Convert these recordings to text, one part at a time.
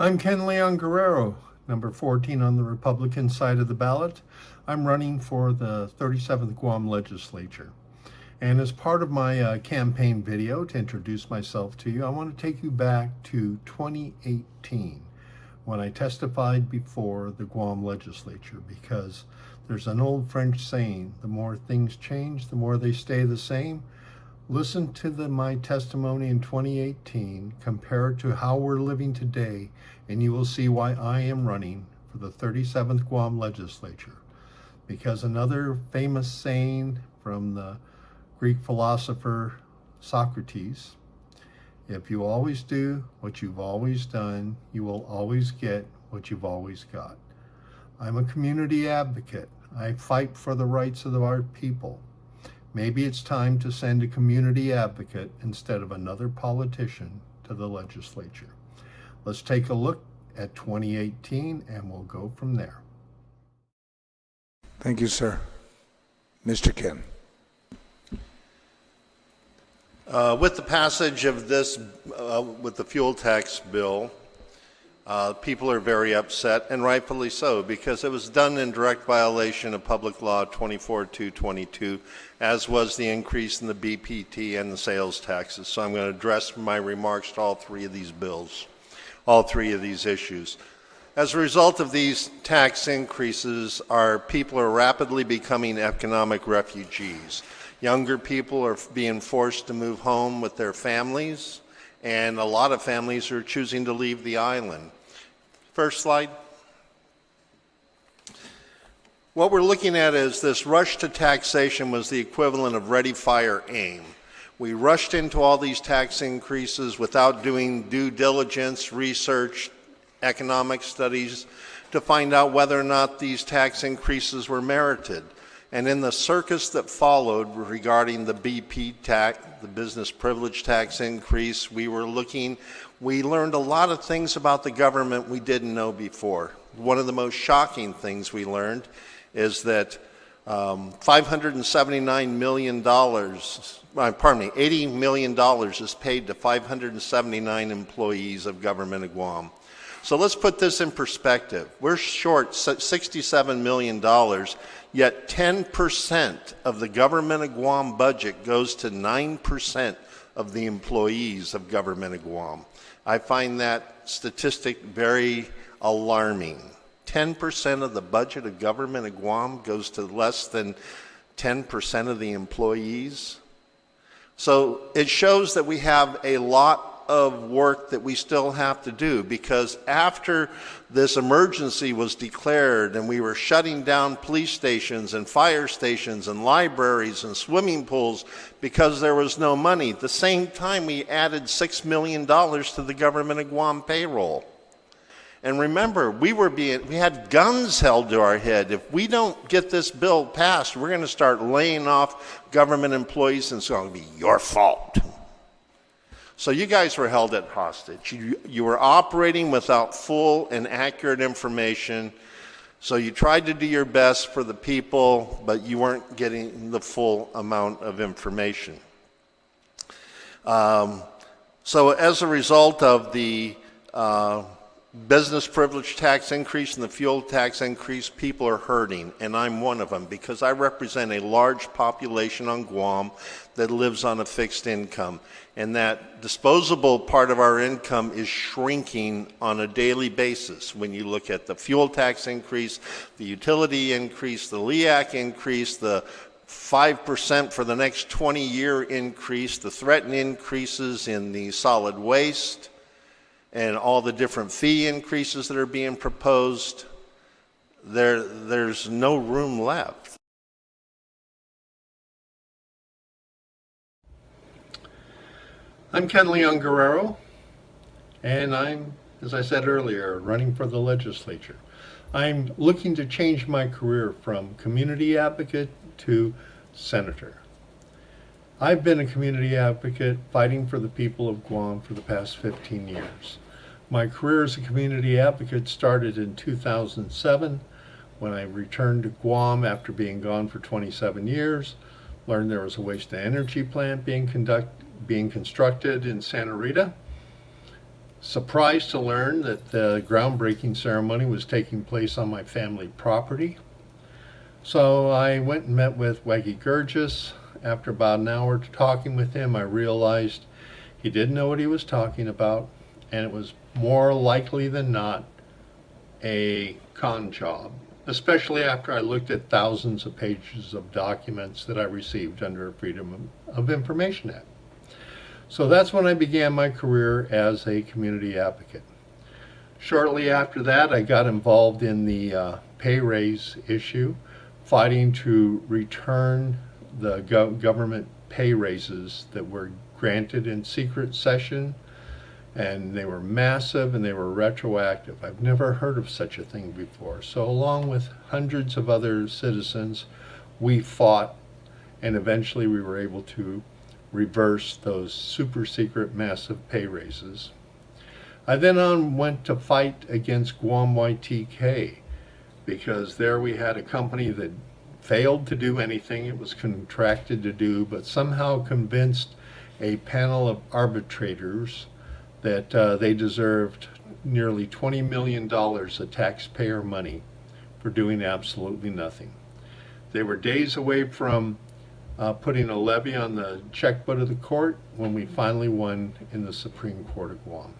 I'm Ken Leon-Guerrero, number 14 on the Republican side of the ballot. I'm running for the 37th Guam legislature. And as part of my campaign video to introduce myself to you, I want to take you back to 2018 when I testified before the Guam legislature, because there's an old French saying, the more things change, the more they stay the same. Listen to my testimony in 2018, compare it to how we're living today, and you will see why I am running for the 37th Guam legislature. Because another famous saying from the Greek philosopher Socrates, if you always do what you've always done, you will always get what you've always got. I'm a community advocate. I fight for the rights of our people. Maybe it's time to send a community advocate instead of another politician to the legislature. Let's take a look at 2018 and we'll go from there. Thank you, sir. Mr. Ken. With the passage of this, with the fuel tax bill, people are very upset, and rightfully so, because it was done in direct violation of Public Law 24-222, as was the increase in the BPT and the sales taxes. So I'm going to address my remarks to all three of these bills, all three of these issues. As a result of these tax increases, our people are rapidly becoming economic refugees. Younger people are being forced to move home with their families, and a lot of families are choosing to leave the island. First slide. What we're looking at is this rush to taxation was the equivalent of ready, fire, aim. We rushed into all these tax increases without doing due diligence, research, economic studies to find out whether or not these tax increases were merited. And in the circus that followed regarding the BP tax, the business privilege tax increase, we learned a lot of things about the government we didn't know before. One of the most shocking things we learned is that $579 million, $80 million is paid to 579 employees of government of Guam. So let's put this in perspective. We're short $67 million, yet 10% of the government of Guam budget goes to 9% of the employees of government of Guam. I find that statistic very alarming. 10% of the budget of government of Guam goes to less than 10% of the employees. So it shows that we have a lot of work that we still have to do, because after this emergency was declared and we were shutting down police stations and fire stations and libraries and swimming pools because there was no money, at the same time we added $6 million to the government of Guam payroll. And remember, we had guns held to our head. If we don't get this bill passed, we're going to start laying off government employees, and it's going to be your fault. So you guys were held at hostage. You were operating without full and accurate information. So you tried to do your best for the people, but you weren't getting the full amount of information. So as a result of the business privilege tax increase and the fuel tax increase, people are hurting, and I'm one of them, because I represent a large population on Guam that lives on a fixed income, and that disposable part of our income is shrinking on a daily basis. When you look at the fuel tax increase, the utility increase, the LEAC increase, the 5% for the next 20-year increase, the threatened increases in the solid waste, and all the different fee increases that are being proposed, there's no room left. I'm Ken Leon-Guerrero, and I'm, as I said earlier, running for the legislature. I'm looking to change my career from community advocate to senator. I've been a community advocate fighting for the people of Guam for the past 15 years. My career as a community advocate started in 2007 when I returned to Guam after being gone for 27 years, learned there was a waste-to-energy plant being constructed in Santa Rita, Surprised to learn that the groundbreaking ceremony was taking place on my family property. So I went and met with Leon-Guerrero. After about an hour talking with him, I realized he didn't know what he was talking about, and it was more likely than not a con job, especially after I looked at thousands of pages of documents that I received under a Freedom of Information Act. So that's when I began my career as a community advocate. Shortly after that, I got involved in the pay raise issue, fighting to return the government pay raises that were granted in secret session, and they were massive and they were retroactive. I've never heard of such a thing before. So along with hundreds of other citizens, we fought, and eventually we were able to reverse those super secret massive pay raises. I then went to fight against Guam YTK, because there we had a company that failed to do anything it was contracted to do, but somehow convinced a panel of arbitrators that they deserved nearly $20 million of taxpayer money for doing absolutely nothing. They were days away from putting a levy on the checkbook of the court when we finally won in the Supreme Court of Guam.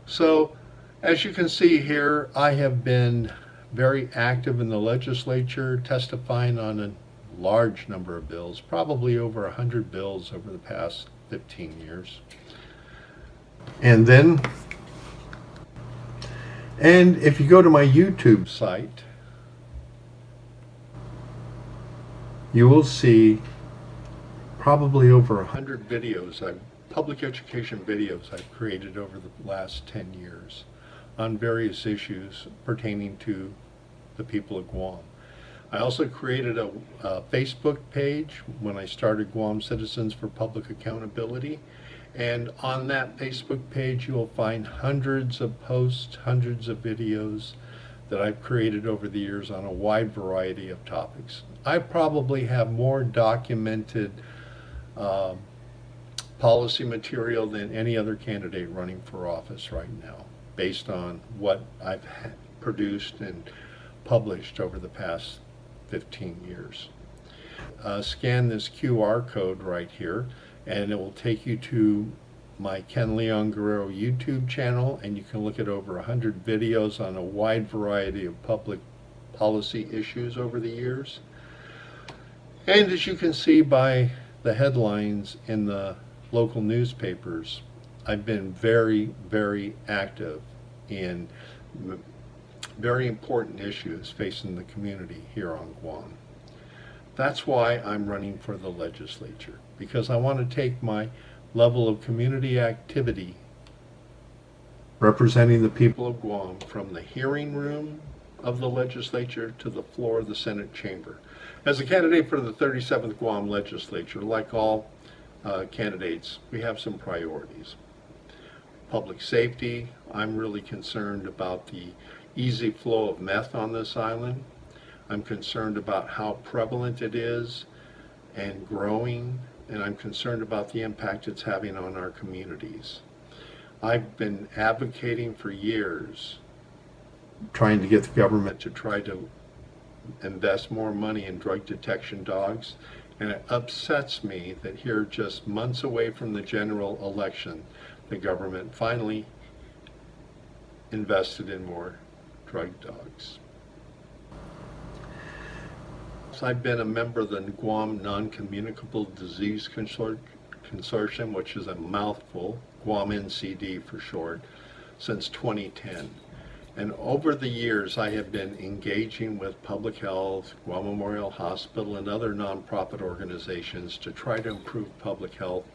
So, as you can see here, I have been very active in the legislature, testifying on a large number of bills, probably over 100 bills over the past 15 years. And if you go to my YouTube site, you will see probably over 100 videos, public education videos I've created over the last 10 years on various issues pertaining to the people of Guam. I also created a Facebook page when I started Guam Citizens for Public Accountability, and on that Facebook page you will find hundreds of posts, hundreds of videos that I've created over the years on a wide variety of topics. I probably have more documented policy material than any other candidate running for office right now, based on what I've produced and published over the past 15 years. Scan this QR code right here, and it will take you to my Ken Leon-Guerrero YouTube channel, and you can look at over 100 videos on a wide variety of public policy issues over the years. And as you can see by the headlines in the local newspapers, I've been very, very active in very important issues facing the community here on Guam. That's why I'm running for the legislature, because I want to take my level of community activity representing the people of Guam from the hearing room of the legislature to the floor of the Senate chamber. As a candidate for the 37th Guam legislature, like all candidates, we have some priorities. Public safety, I'm really concerned about the easy flow of meth on this island. I'm concerned about how prevalent it is and growing, and I'm concerned about the impact it's having on our communities. I've been advocating for years, trying to get the government to try to invest more money in drug detection dogs, and it upsets me that here, just months away from the general election, the government finally invested in more drug dogs. So I've been a member of the Guam Non-Communicable Disease Consortium, which is a mouthful, Guam NCD for short, since 2010. And over the years, I have been engaging with public health, Guam Memorial Hospital, and other nonprofit organizations to try to improve public health.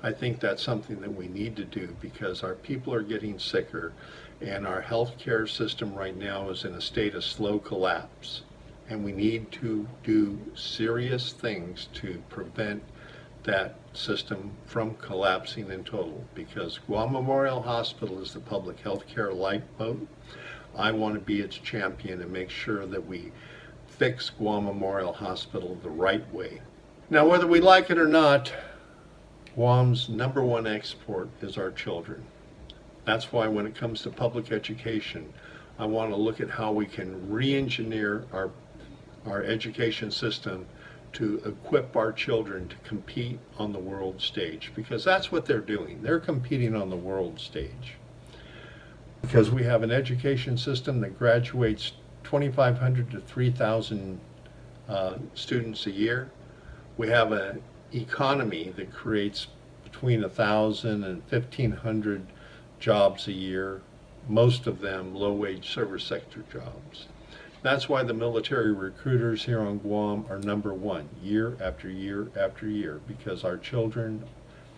I think that's something that we need to do because our people are getting sicker, and our healthcare system right now is in a state of slow collapse. And we need to do serious things to prevent that system from collapsing in total, because Guam Memorial Hospital is the public health care lifeboat. I want to be its champion and make sure that we fix Guam Memorial Hospital the right way. Now, whether we like it or not, Guam's #1 export is our children. That's why when it comes to public education, I want to look at how we can re-engineer our education system to equip our children to compete on the world stage, because that's what they're doing. They're competing on the world stage. Because we have an education system that graduates 2,500 to 3,000 students a year. We have an economy that creates between 1,000 and 1,500 jobs a year, most of them low-wage service sector jobs. That's why the military recruiters here on Guam are #1 year after year after year, because our children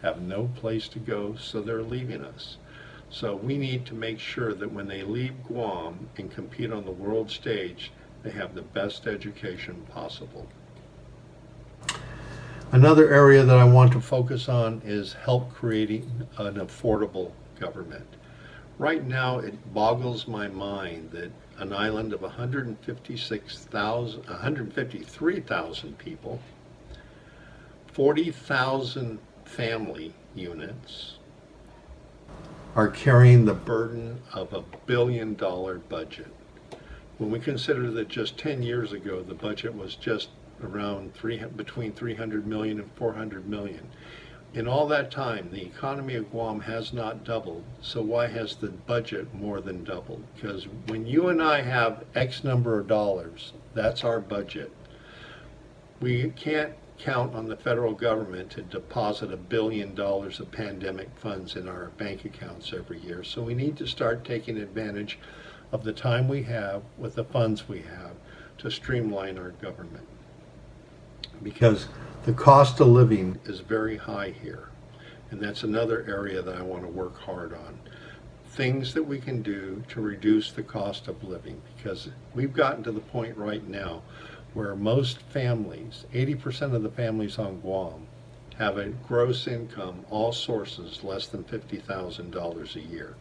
have no place to go, so they're leaving us. So we need to make sure that when they leave Guam and compete on the world stage, they have the best education possible. Another area that I want to focus on is help creating an affordable government. Right now, it boggles my mind that an island of 153,000 people, 40,000 family units, are carrying the burden of a $1 billion budget. When we consider that just 10 years ago, the budget was just around between 300 million and 400 million. In all that time, the economy of Guam has not doubled, so why has the budget more than doubled? Because when you and I have X number of dollars, that's our budget. We can't count on the federal government to deposit $1 billion of pandemic funds in our bank accounts every year, so we need to start taking advantage of the time we have with the funds we have to streamline our government. Because the cost of living is very high here, and that's another area that I want to work hard on. Things that we can do to reduce the cost of living, because we've gotten to the point right now where most families, 80% of the families on Guam, have a gross income, all sources, less than $50,000 a year.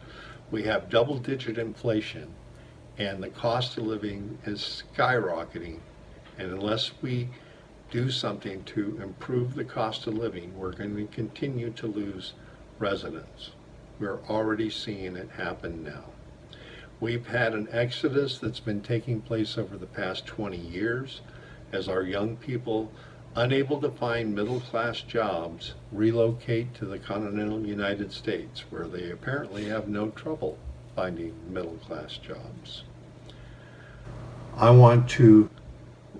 We have double-digit inflation, and the cost of living is skyrocketing, and unless we do something to improve the cost of living, we're going to continue to lose residents. We're already seeing it happen now. We've had an exodus that's been taking place over the past 20 years as our young people, unable to find middle-class jobs, relocate to the continental United States, where they apparently have no trouble finding middle-class jobs. I want to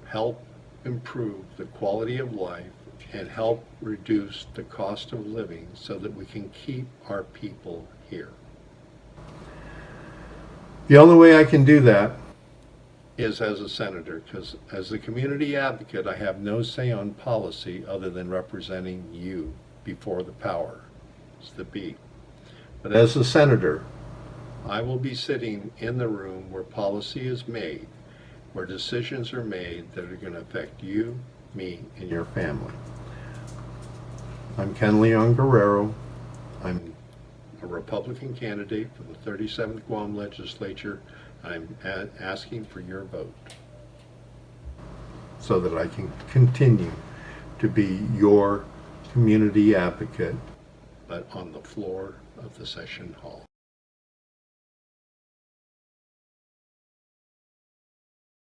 help improve the quality of life and help reduce the cost of living so that we can keep our people here. The only way I can do that is as a senator, because as a community advocate, I have no say on policy other than representing you before the power. It's the B. But as a senator, I will be sitting in the room where policy is made, where decisions are made that are going to affect you, me, and your family. I'm Ken Leon-Guerrero. I'm a Republican candidate for the 37th Guam Legislature. I'm asking for your vote so that I can continue to be your community advocate, but on the floor of the session hall.